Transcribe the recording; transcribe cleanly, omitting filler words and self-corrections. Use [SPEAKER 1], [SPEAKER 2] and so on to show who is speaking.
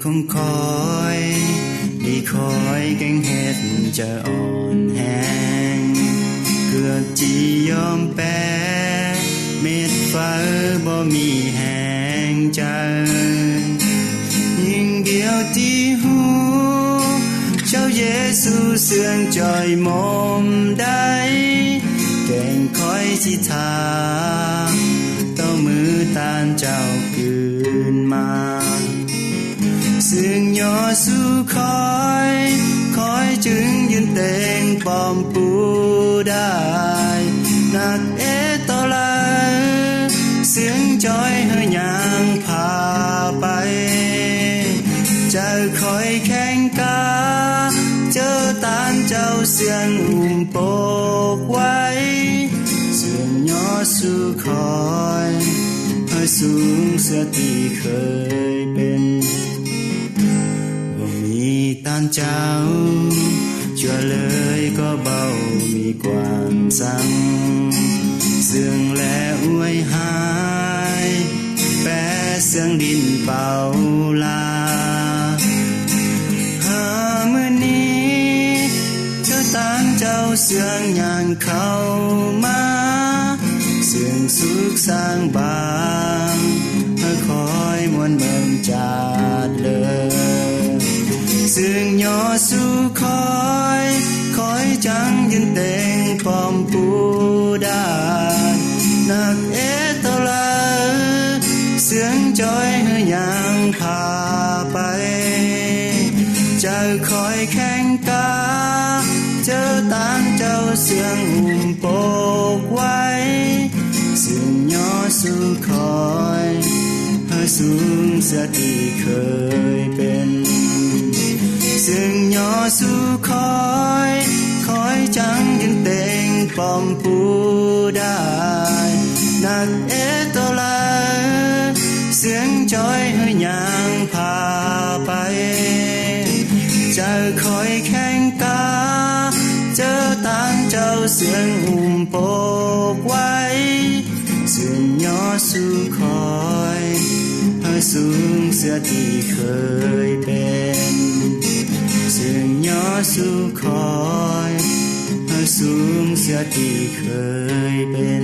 [SPEAKER 1] คงคอยดีคอยแกงเฮ็ดจะอ่อนแหงเกือบจียอมแพ้เม็ดฟ้าบ่มีแหงใจยิ่งเดียวที่หูเจ้าเยซูเสื่องจอยมอมได้แกงคอยสิทาต่อมือตานเจ้าคืนมาซึ่งยอสู้คอยจึงยืนเต็งปอมปูได้นักตอลาเสียงจอยเฮยางพาไปเจ้าคอยแข่งกาเจอตานเจ้าเสียงโปกไว้เสียงยอสู้คอยให้สูงเสียที่เคยเป็นมีตานเจ้าชั่วเลยก็เบามีความสั่งเสื่องและอวยหายแปรเสียงดินเป่าลาหามื้อนี้เจ้าตานเจ้าเสื่องย่างเข้ามาเสื่องสุขสร้างบางให้คอยมวนเมืองจาดเลยซึ่งยอสู้คอยจังยืนเต็งปอมปูได้นักตอลาเสียงจอยเฮยางพาไปเจ้าคอยแข่งกาเจอตานเจ้าเสียงโปกไว้เสียงยอสู้คอยให้สูงเสียที่เคยเป็นซึ่งยอสู้คอยจังยืนเต็งปอมปูได้นักตอลาเสียงจอยเฮยางพาไปเจ้าคอยแข่งกาเจอตานเจ้าเสียงโปกไว้เสียงยอสู้คอยให้สูงเสียที่เคยเป็นเสียงยอสู้คอยให้สูงเสียที่เคยเป็น